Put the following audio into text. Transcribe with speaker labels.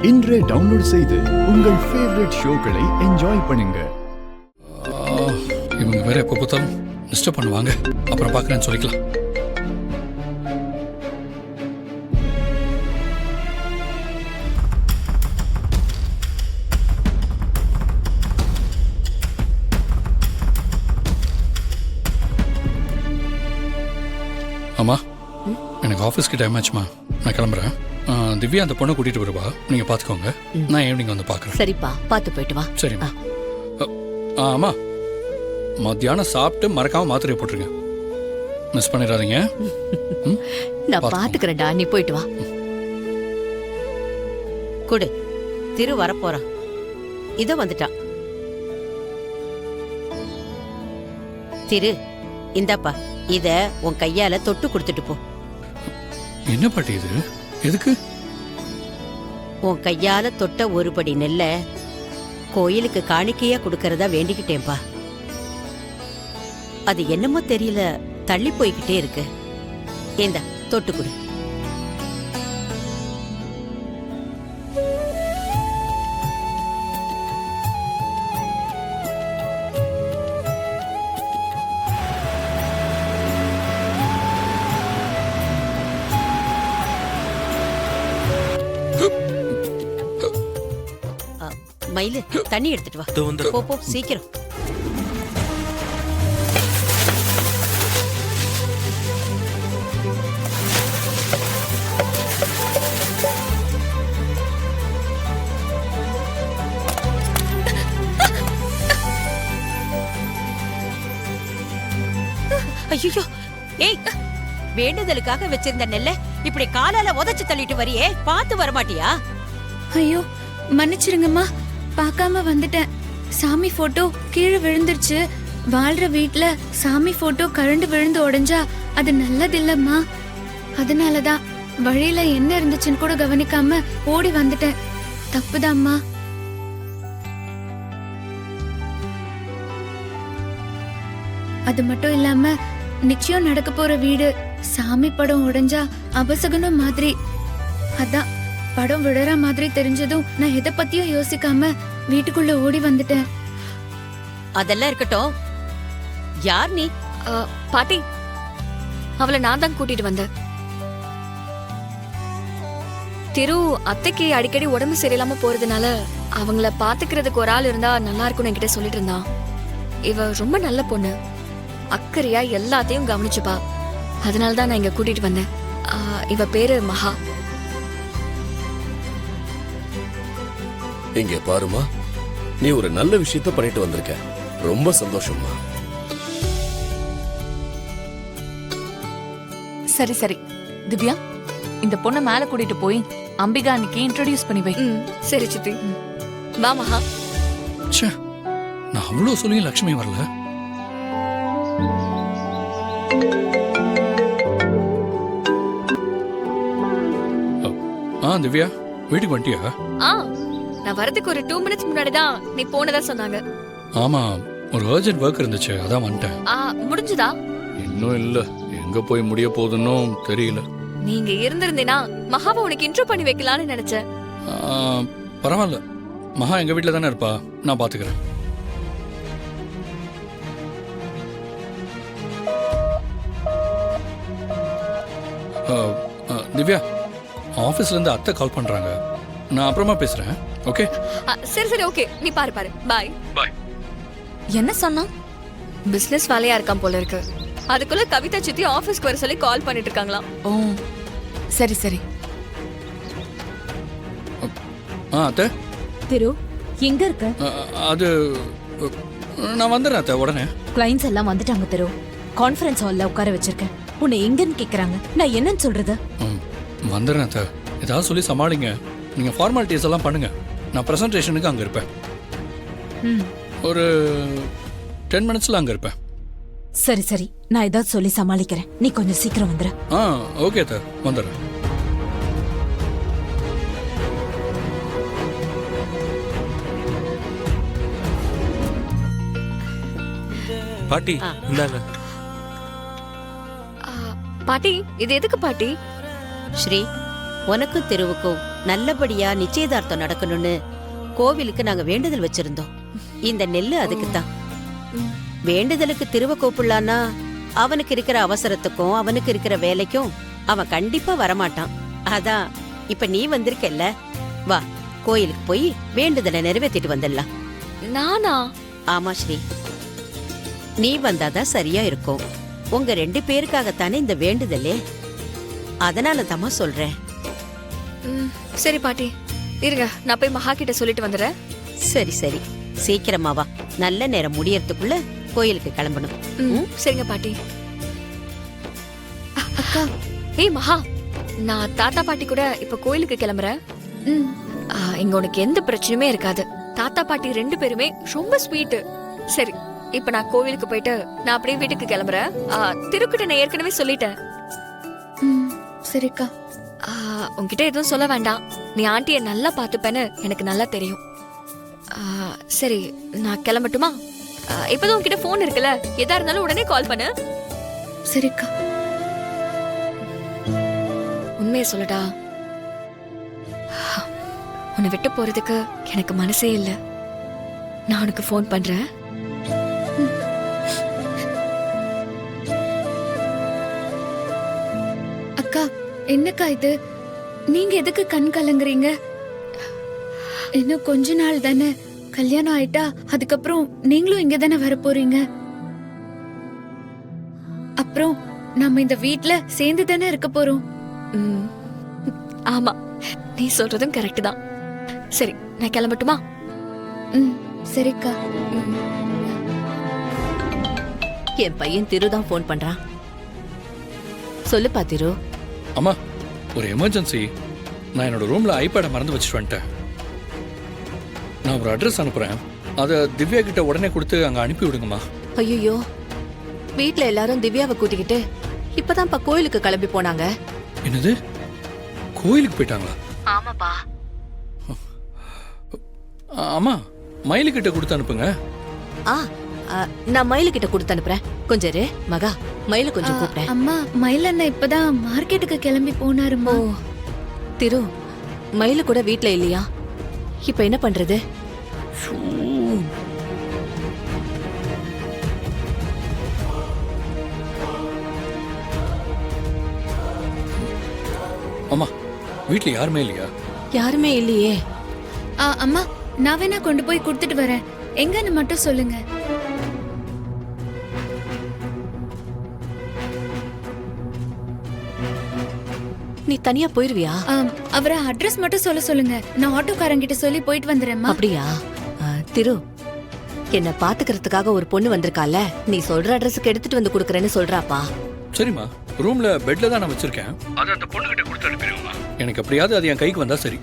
Speaker 1: இன்றே டவுன்லோட் செய்து உங்கள் ஃபேவரட் ஷோக்களை என்ஜாய் பண்ணுங்க.
Speaker 2: இவங்க வேற எப்போ பார்த்தாலும் டிஸ்டர்ப் பண்ணுவாங்க. அப்புறம் பார்க்குறேன்னு சொல்லிக்கலாம். அம்மா, எனக்கு ஆஃபீஸ்க்கு டைம் ஆச்சுமா, நான் கிளம்புறேன். திவ்யா அந்த பொண்ணை கூட்டிட்டு வருவா, நீங்க பாத்துக்கோங்க. நான் ஈவினிங் வந்து பாக்குறேன்.
Speaker 3: சரிப்பா, பார்த்து போயிட்டு வா.
Speaker 2: சரிம்மா. ஆமா, மத்தியானம் சாப்பிட்டு மறக்காம மாத்திரையை போட்டுருங்க. மிஸ் பண்ணிடாதீங்க.
Speaker 3: நான் பாத்துக்கிறேன்டா, நீ போயிட்டு வா.
Speaker 4: கொடு, திரு வரப்போறான். இத வந்துட்டான். திரு, இந்தாப்பா, இத உன் கையால தொட்டு கொடுத்துட்டு போ.
Speaker 2: என்ன பாட்டி இது? எதுக்கு?
Speaker 4: உன் கையால தொட்ட ஒருபடி நெல்ல கோயிலுக்கு காணிக்கையா கொடுக்கறதா வேண்டிக்கிட்டேன்பா. அது என்னமோ தெரியல, தள்ளி போய்கிட்டே இருக்கு. ஏந்தா தொட்டு கொடு. மயிலு, தண்ணி எடுத்துட்டு வா. போ போ, சீக்கிரம். ஐயோ, ஏய், வேண்டுதலுக்காக வச்சிருந்த நெல்ல இப்படி காலால உதைச்சு தள்ளிட்டு வரியே, பார்த்து வரமாட்டியா?
Speaker 5: ஐயோ, மன்னிச்சிருங்கம்மா, பார்க்காம வந்துட்டேன். சாமி போட்டோ கீழே விழுந்துருச்சு. வாழ்ற வீட்ல சாமி போட்டோ கரண்டு விழுந்து உடைஞ்சா அது நல்லதில்லம்மா. அதனாலதான் வழியில என்ன இருந்துச்சுன்னு கூட கவனிக்காம ஓடி வந்துட்டேன். தப்புதாம்மா. அது மட்டும் இல்லாம நிச்சயம் நடக்க போற வீடு சாமி படம் உடைஞ்சா அபசகுனம் மாதிரி. அதான் படம் விழற மாதிரி தெரிஞ்சதும் நான் எதை பத்தியும் யோசிக்காம வீட்டுக்குள்ள ஓடி வந்துட்டேன்.
Speaker 4: அதெல்லாம் இருக்கட்டும், யார் நீ?
Speaker 5: பாட்டி, அவளை நான் தான் கூட்டிட்டு வந்தேன். திரு அத்தைக்கு அடிக்கடி உடம்பு சரியில்லாம போறதுனால அவங்கள பாத்துக்கிறதுக்கு ஒரு ஆள் இருந்தா நல்லா இருக்கும்னு என்கிட்ட சொல்லிட்டு இருந்தான். இவ ரொம்ப நல்ல பொண்ணு, அக்கறையா எல்லாத்தையும் கவனிச்சுப்பா. அதனாலதான் நான் இங்க கூட்டிட்டு வந்தேன். இவ பேரு மகா.
Speaker 6: இங்க பாருமா, நீ ஒரு நல்ல விஷயத்த பண்ணிட்டு வந்திருக்க. ரொம்ப சந்தோஷமா.
Speaker 7: சரி சரி திவ்யா, இந்த பொண்ணை மேல கூட்டிட்டு போய் அம்பிகா அன்னைக்கு இன்ட்ரோடியூஸ் பண்ணி வை.
Speaker 5: சரி சித்தி, வா மகா.
Speaker 2: நான் அவ்வளவு சொல்லியும் லட்சுமி வரல. திவ்யா, வீட்டுக்கு வந்துட்டியா?
Speaker 5: நான் வரதுக்கு ஒரு 2 minutes முன்னாடி தான் நீ போனதா சொன்னாங்க.
Speaker 2: ஆமா, ஒரு அர்ஜென்ட் ஒர்க் இருந்துச்சு, அதான் வந்துட்டேன்.
Speaker 5: முடிஞ்சுதா?
Speaker 2: இன்னும் இல்ல, எங்க போய் முடிய போகுதுன்னு தெரியல.
Speaker 5: நீங்க இருந்திருந்தீனா மகாவை உனக்கு இன்ட்ரோ பண்ணி வைக்கலாம்னு நினைச்சேன்.
Speaker 2: பரவாயில்ல, மகா எங்க வீட்டுல தானே இருப்பா, நான் பாத்துக்கிறேன். திவ்யா, ஆபீஸ்ல இருந்து அத்தை கால் பண்றாங்க, நான் அப்புறமா பேசுறேன். ஓகே?
Speaker 5: சரி சரி, ஓகே. நீ பாரு பாரு. பாய்
Speaker 2: பாய்.
Speaker 7: என்ன சொன்னா?
Speaker 5: பிசினஸ் வேலையா இருக்கான் போல இருக்கு. அதுக்குள்ள கவிதா சித்தி ஆபீஸ்க்கு வர சொல்லி கால் பண்ணிட்டு இருக்காங்களாம்.
Speaker 7: ஓ சரி சரி.
Speaker 2: அத்தை,
Speaker 3: திரு எங்க இருக்க?
Speaker 2: அது நான் வந்துடுறேன் அத்தை, உடனே.
Speaker 3: கிளைண்ட்ஸ் எல்லாம் வந்துட்டாங்க திரு. கான்ஃபரன்ஸ் ஹால்ல உட்கார வச்சிருக்கேன். உன்னை எங்கன்னு கேக்குறாங்க, நான் என்னன்னு சொல்றது?
Speaker 2: வந்துடுறேன் அத்தை, ஏதாவது சொல்லி சமாளிங்க. நீங்க ஃபார்மாலிட்டிஸ் எல்லாம் பண்ணுங்க, நான் பிரசன்டேஷனுக்கு அங்க இருப்பேன். ஒரு 10 minutesல அங்க இருப்பேன்.
Speaker 3: சரி சரி, நான் ஏதாவது சொல்லி சமாளிக்கிறேன். நீ கொஞ்சம் சீக்கிரம் வந்துரு.
Speaker 2: ஓகே அத்தை, வந்துடுறேன்.
Speaker 8: பாட்டி இந்தாங்க.
Speaker 5: பாட்டி, இது எதுக்கு பாட்டி?
Speaker 4: ஸ்ரீ, உனக்கும் திருவுக்கும் நல்லபடியா நிச்சயதார்த்தம் நடக்கணும்னு கோவிலுக்கு நாங்க வேண்டுதல் வச்சிருந்தோம். இந்த நெல்லு அதுக்குத்தான். வேண்டுதலுக்கு திருவ கூப்பிடலான்னா அவனுக்கு இருக்கிற அவசரத்துக்கும் அவனுக்கு இருக்கிற வேலைக்கும் அவன் கண்டிப்பா வரமாட்டான். அதான் இப்ப நீ வந்திருக்கல்ல, வா கோயிலுக்கு போய் வேண்டுதலை நிறைவேற்றிட்டு வந்துடலாம்.
Speaker 7: நானா?
Speaker 4: ஆமா ஸ்ரீ, நீ வந்தாதான் சரியா இருக்கும். உங்க 2 பேருக்காகத்தானே இந்த வேண்டுதலே, அதனால தாமா சொல்றேன்.
Speaker 7: சரி பாட்டி, இருங்க நான் போய் மகா கிட்ட சொல்லிட்டு வந்துடுறேன்.
Speaker 4: சரி சரி, சீக்கிரமா வா, நல்ல நேரம் முடியறதுக்குள்ள கோயிலுக்கு கிளம்பணும்.
Speaker 7: சரிங்க பாட்டி. அக்கா, ஏய் மகா, நான் தாத்தா பாட்டி கூட இப்ப கோயிலுக்கு கிளம்புறேன். இங்க உனக்கு எந்த பிரச்சனையுமே இருக்காது. தாத்தா பாட்டி 2 பேருமே ரொம்ப ஸ்வீட். சரி, இப்ப நான் கோவிலுக்கு போயிட்டு நான் அப்படியே வீட்டுக்கு கிளம்புறேன். திருக்கிட்ட நான் ஏற்கனவே சொல்லிட்டேன்.
Speaker 5: சரிக்கா.
Speaker 7: உன்கிட்ட எதுவும் சொல்ல வேண்டாம். நீ ஆண்டியை நல்லா பாத்துப்பேன்னு எனக்கு நல்லா தெரியும். சரி, நான் கிளம்பட்டுமா? இப்பதான் உன்கிட்ட போன் இருக்குல்ல, எதா இருந்தாலும் உடனே கால் பண்ணு.
Speaker 5: சரிக்கா.
Speaker 7: உண்மையை சொல்லடா, உன்னை விட்டு போறதுக்கு எனக்கு மனசே இல்ல. நான் உனக்கு போன் பண்றேன்.
Speaker 5: அக்கா, என்னக்கா இது? நீங்க எதுக்கு கண் கலங்குறீங்க? இன்னும் கொஞ்ச நாள் தானே கல்யாணம் ஆயிட்டா, அதுக்கப்புறம் நீங்களும் இங்க தானே வர போறீங்க. அப்புறம் நம்ம இந்த வீட்ல சேர்ந்து தானே இருக்க போறோம்.
Speaker 7: ஆமா, நீ சொல்றதும் கரெக்ட் தான். சரி, நான் கிளம்பட்டுமா?
Speaker 5: சரிக்கா.
Speaker 9: என் பையன் திரு தான் ஃபோன் பண்றான். சொல்லுப்பா திரு.
Speaker 2: அம்மா, ஒரு எமர்ஜென்சி. நான் என்னோட ரூம்ல ஐபேடை மறந்து வச்சுட்டு வந்துட்டேன். நான் ஒரு அட்ரஸ் அனுப்புறேன், அதை திவ்யா கிட்ட உடனே கொடுத்து அங்க அனுப்பி விடுங்கம்மா.
Speaker 9: ஐயோ, வீட்ல எல்லாரும் திவ்யாவை கூட்டிக்கிட்டு இப்பதான்ப்பா கோயிலுக்கு கிளம்பி போனாங்க.
Speaker 2: என்னது, கோயிலுக்கு போயிட்டாங்களா?
Speaker 9: ஆமாப்பா.
Speaker 2: அம்மா, மயிலு கிட்ட கொடுத்து அனுப்புங்க.
Speaker 9: நான் மயிலு கிட்ட கொடுத்து அனுப்புறேன். கொஞ்சம் இரு மகா, மயிலு கொஞ்சம் கூப்பிட்டேன்.
Speaker 5: அம்மா, மயில் அண்ணா இப்பதான் மார்க்கெட்டுக்கு கிளம்பி போனாருமா.
Speaker 9: திரு, மயிலு கூட வீட்ல இல்லையா? இப்ப என்ன பண்றது?
Speaker 2: அம்மா, வீட்ல யாருமே இல்லையா?
Speaker 9: யாருமே இல்லையே.
Speaker 5: அம்மா, நான் வேணா கொண்டு போய் கொடுத்துட்டு வரேன். எங்கன்னு மட்டும் சொல்லுங்க.
Speaker 9: நீ தனியா போயிருவியா?
Speaker 5: அவரை அட்ரஸ் மட்டும் சொல்ல சொல்லுங்க. நான் ஆட்டோக்காரங்கிட்ட சொல்லி போயிட்டு வந்துடுறேன்.
Speaker 9: அப்படியா? திரு, என்ன பாத்துக்கிறதுக்காக ஒரு பொண்ணு வந்திருக்கால, நீ சொல்ற அட்ரஸுக்கு எடுத்துட்டு வந்து குடுக்கறேன்னு சொல்றாப்பா.
Speaker 2: சரிம்மா, ரூம்ல பெட்ல தான் நான் வச்சிருக்கேன். அதை அந்த பொண்ணு கிட்ட கொடுத்து அனுப்பிடுங்கம்மா. எனக்கு எப்படியாவது அது என் கைக்கு வந்தா சரி.